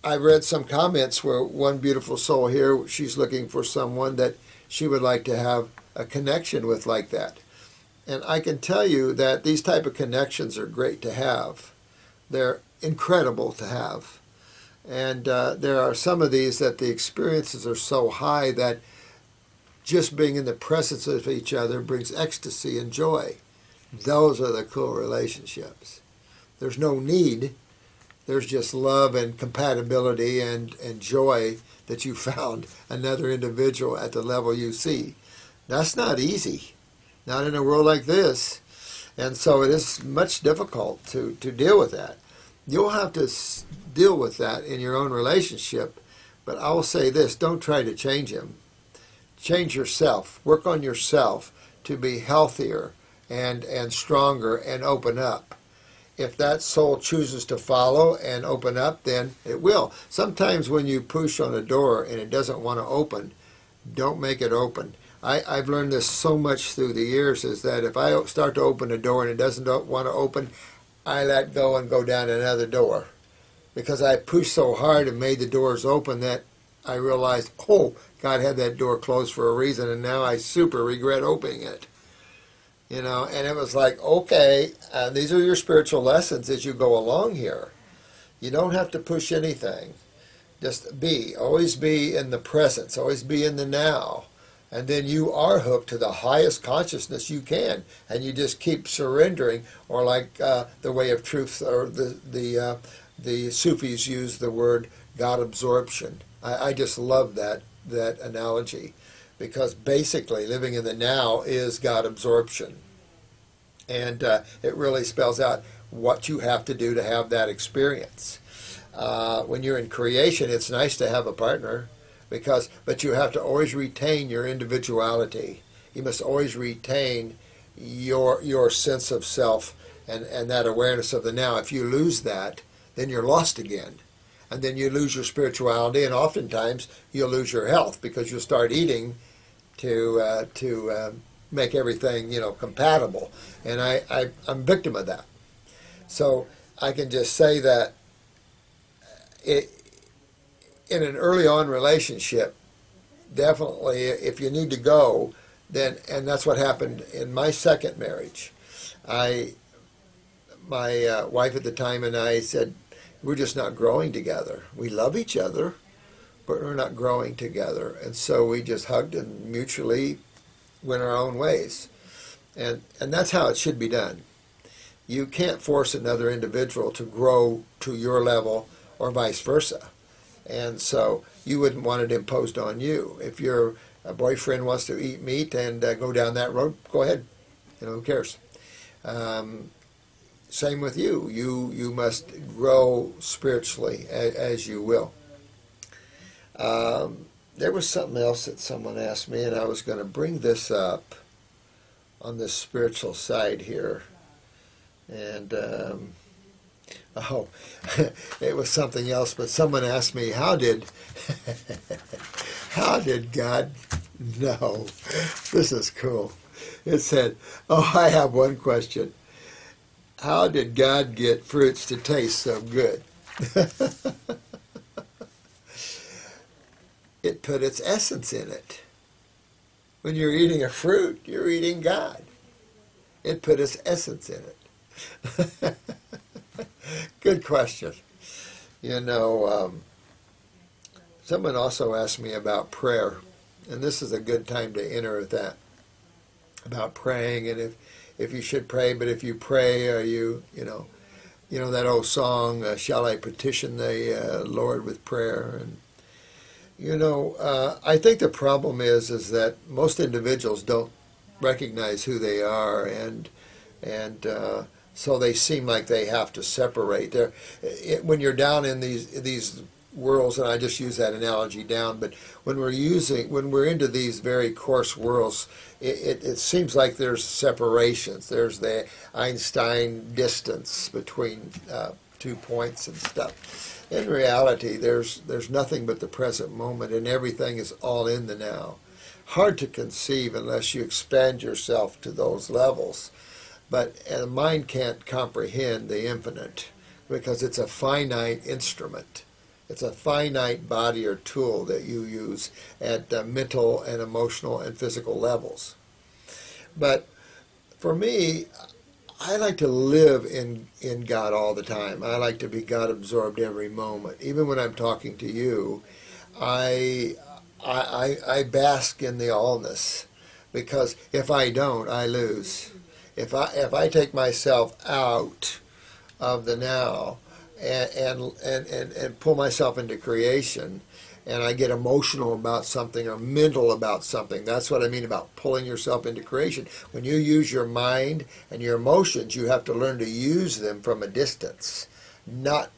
I read some comments where one beautiful soul here, she's looking for someone that she would like to have a connection with like that. And I can tell you that these type of connections are great to have. They're incredible to have. And there are some of these that the experiences are so high that just being in the presence of each other brings ecstasy and joy. Those are the cool relationships. There's no need. There's just love and compatibility and joy that you found another individual at the level you see. That's not easy, not in a world like this. And so it is much difficult to deal with that. You'll have to deal with that in your own relationship, but I will say this, don't try to change him. Change yourself. Work on yourself to be healthier and stronger and open up. If that soul chooses to follow and open up, then it will. Sometimes when you push on a door and it doesn't want to open, don't make it open. I've learned this so much through the years, is that if I start to open a door and it doesn't want to open, I let go and go down another door. Because I pushed so hard and made the doors open that I realized, oh, God had that door closed for a reason, and now I super regret opening it. You know, and it was like, okay, these are your spiritual lessons as you go along here. You don't have to push anything. Just be. Always be in the presence. Always be in the now. And then you are hooked to the highest consciousness you can. And you just keep surrendering, or like the Way of Truth, or the Sufis use the word God absorption. I just love that analogy. Because basically living in the now is God absorption. And it really spells out what you have to do to have that experience. When you're in creation, it's nice to have a partner, but you have to always retain your individuality. You must always retain your sense of self and that awareness of the now. If you lose that, then you're lost again. And then you lose your spirituality, and oftentimes you'll lose your health because you'll start eating to make everything compatible. And I'm a victim of that. So I can just say that in an early on relationship, definitely if you need to go, then, and that's what happened in my second marriage. My wife at the time and I said, we're just not growing together. We love each other, but we're not growing together. And so we just hugged and mutually went our own ways. And that's how it should be done. You can't force another individual to grow to your level or vice versa. And so you wouldn't want it imposed on you. If your boyfriend wants to eat meat and go down that road, go ahead. Who cares? Same with you. You must grow spiritually as you will. There was something else that someone asked me, and I was going to bring this up on this spiritual side here. And, it was something else, but someone asked me, how did God know? This is cool. It said, I have one question. How did God get fruits to taste so good? It put its essence in it. When you're eating a fruit, you're eating God. It put its essence in it. Good question. Someone also asked me about prayer, and this is a good time to enter that, about praying, and if you should pray, but if you pray, are you that old song, shall I petition the Lord with prayer? And I think the problem is that most individuals don't recognize who they are, and so they seem like they have to separate. When you're down in these worlds, and I just use that analogy down, but when we're into these very coarse worlds, it seems like there's separations. There's the Einstein distance between 2 points and stuff. In reality, there's nothing but the present moment, and everything is all in the now. Hard to conceive unless you expand yourself to those levels. But the mind can't comprehend the infinite because it's a finite instrument. It's a finite body or tool that you use at mental and emotional and physical levels. But for me, I like to live in God all the time. I like to be God absorbed every moment. Even when I'm talking to you, I bask in the allness, because if I don't, I lose. If I take myself out of the now and pull myself into creation, and I get emotional about something or mental about something. That's what I mean about pulling yourself into creation. When you use your mind and your emotions, you have to learn to use them from a distance, not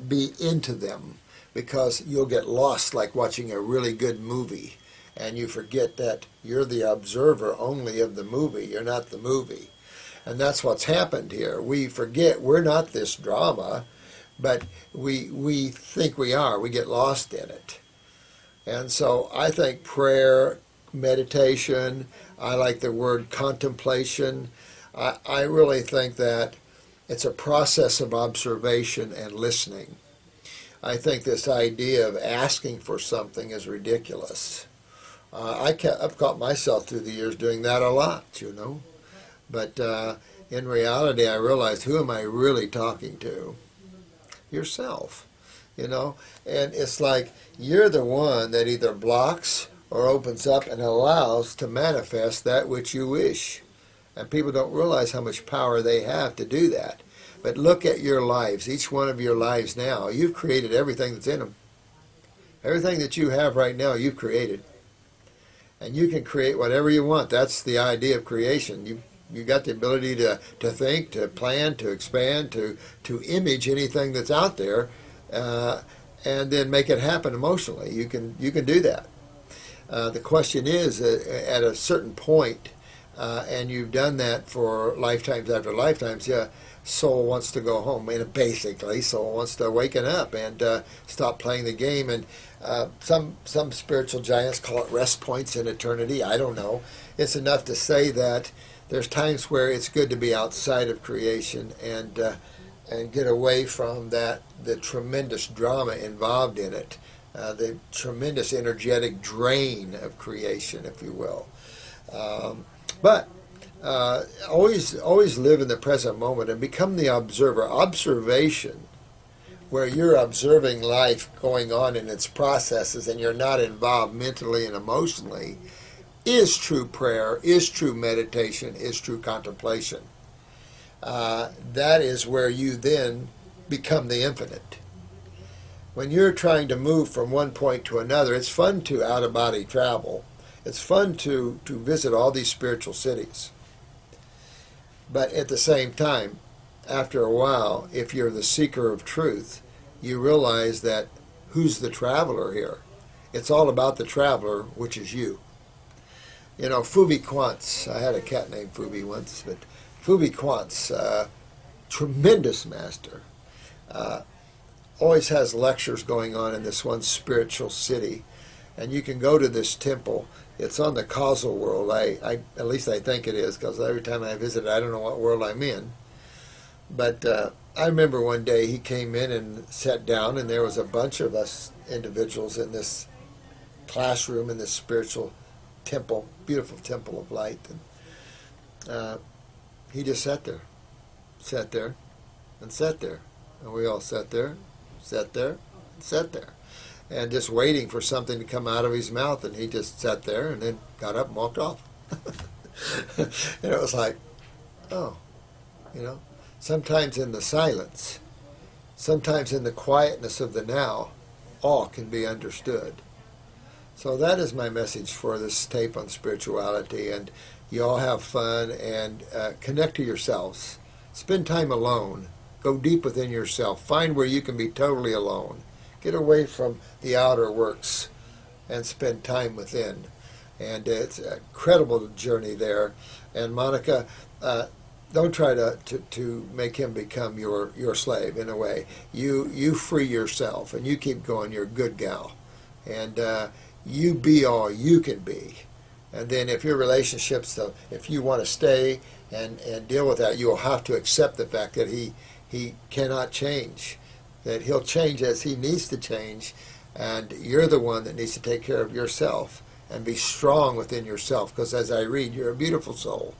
be into them, because you'll get lost like watching a really good movie, and you forget that you're the observer only of the movie. You're not the movie. And that's what's happened here. We forget we're not this drama, but we think we are. We get lost in it. And so I think prayer, meditation, I like the word contemplation. I really think that it's a process of observation and listening. I think this idea of asking for something is ridiculous. I've caught myself through the years doing that a lot, you know. But in reality, I realized, who am I really talking to? Yourself. You know, and it's like you're the one that either blocks or opens up and allows to manifest that which you wish. And people don't realize how much power they have to do that. But look at your lives, each one of your lives now. You've created everything that's in them. Everything that you have right now, you've created. And you can create whatever you want. That's the idea of creation. You got the ability to think, to plan, to expand, to image anything that's out there. And then make it happen emotionally. You can do that. The question is, at a certain point, and you've done that for lifetimes after lifetimes, soul wants to go home. And basically, soul wants to waken up and stop playing the game. And some spiritual giants call it rest points in eternity. I don't know. It's enough to say that there's times where it's good to be outside of creation and get away from the tremendous drama involved in it, the tremendous energetic drain of creation, if you will. But always live in the present moment and become the observer. Observation, where you're observing life going on in its processes and you're not involved mentally and emotionally, is true prayer, is true meditation, is true contemplation. That is where you then become the infinite. When you're trying to move from one point to another, it's fun to out-of-body travel. It's fun to visit all these spiritual cities. But at the same time, after a while, if you're the seeker of truth, you realize that who's the traveler here? It's all about the traveler, which is you. You know, Phoebe Quantz, I had a cat named Phoebe once, but Phoebe Quantz, tremendous master, always has lectures going on in this one spiritual city. And you can go to this temple. It's on the causal world. At least I think it is, because every time I visit it, I don't know what world I'm in. But I remember one day he came in and sat down, and there was a bunch of us individuals in this classroom in this spiritual temple, beautiful temple of light. And he just sat there, and sat there. And we all sat there, and sat there. And just waiting for something to come out of his mouth, and he just sat there and then got up and walked off. And it was like, oh, you know, sometimes in the silence, sometimes in the quietness of the now, all can be understood. So that is my message for this tape on spirituality, and you all have fun and connect to yourselves. Spend time alone. Go deep within yourself. Find where you can be totally alone. Get away from the outer works and spend time within. And it's an incredible journey there. And Monica, don't try to make him become your slave in a way. You free yourself and you keep going. You're a good gal. And you be all you can be. And then if your relationships, if you want to stay and deal with that, you'll have to accept the fact that he cannot change. that he'll change as he needs to change, and you're the one that needs to take care of yourself and be strong within yourself, because as I read, you're a beautiful soul.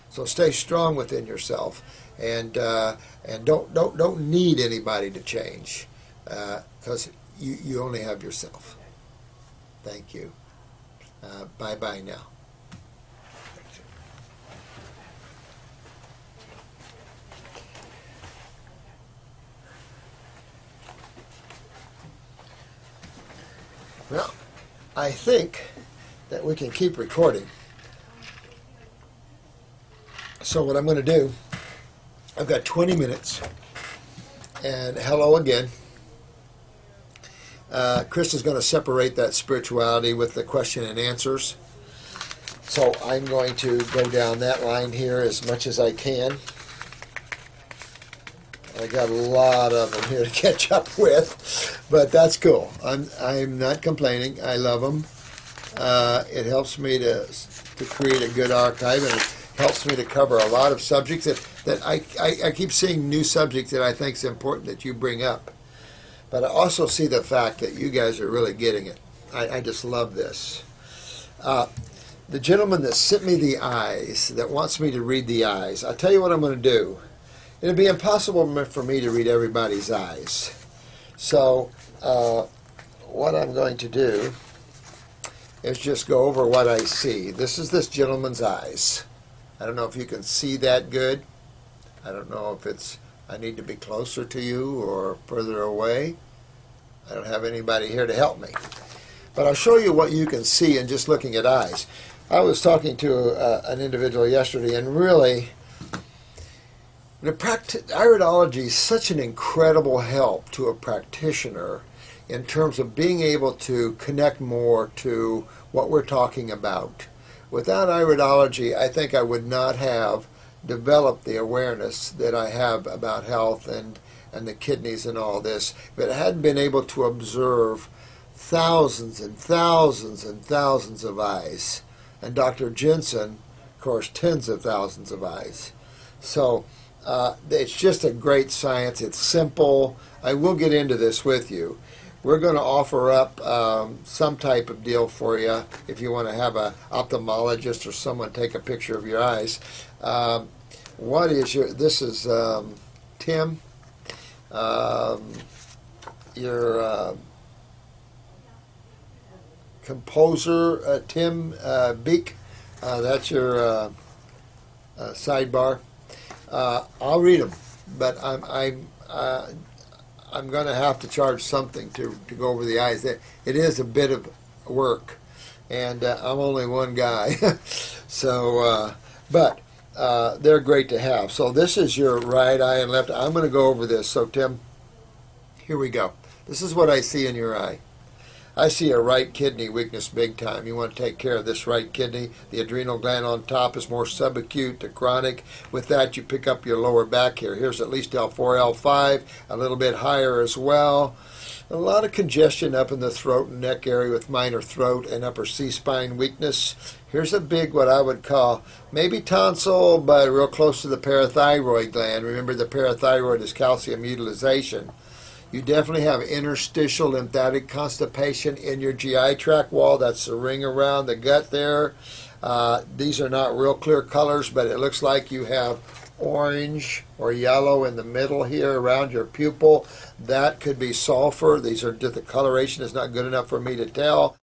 So stay strong within yourself, and don't need anybody to change, because you only have yourself. Thank you. Bye-bye now. Well, I think that we can keep recording. So what I'm going to do, I've got 20 minutes, and hello again. Chris is going to separate that spirituality with the question and answers. So I'm going to go down that line here as much as I can. I got a lot of them here to catch up with, but that's cool. I'm not complaining. I love them. It helps me to create a good archive, and it helps me to cover a lot of subjects that I keep seeing new subjects that I think is important that you bring up. But I also see the fact that you guys are really getting it. I just love this. The gentleman that sent me the eyes, that wants me to read the eyes, I'll tell you what I'm going to do. It'll be impossible for me to read everybody's eyes. So what I'm going to do is just go over what I see. This is this gentleman's eyes. I don't know if you can see that good. I don't know if I need to be closer to you or further away. I don't have anybody here to help me. But I'll show you what you can see in just looking at eyes. I was talking to an individual yesterday, and really, iridology is such an incredible help to a practitioner in terms of being able to connect more to what we're talking about. Without iridology, I think I would not have developed the awareness that I have about health and the kidneys and all this. If I hadn't been able to observe thousands and thousands and thousands of eyes, and Dr. Jensen, of course, tens of thousands of eyes. So it's just a great science. It's simple. I will get into this with you. We're going to offer up some type of deal for you if you want to have an ophthalmologist or someone take a picture of your eyes. This is Tim, your composer, Tim Beek. That's your sidebar. I'll read them, but I'm going to have to charge something to go over the eyes. It is a bit of work, and I'm only one guy. So, but they're great to have. So this is your right eye and left eye. I'm going to go over this. So Tim, here we go. This is what I see in your eye. I see a right kidney weakness big time. You want to take care of this right kidney. The adrenal gland on top is more subacute to chronic. With that, you pick up your lower back here. Here's at least L4, L5, a little bit higher as well. A lot of congestion up in the throat and neck area with minor throat and upper C-spine weakness. Here's a big, what I would call, maybe tonsil, but real close to the parathyroid gland. Remember, the parathyroid is calcium utilization. You definitely have interstitial lymphatic constipation in your GI tract wall. That's the ring around the gut there. These are not real clear colors, but it looks like you have orange or yellow in the middle here around your pupil. That could be sulfur. The coloration is not good enough for me to tell.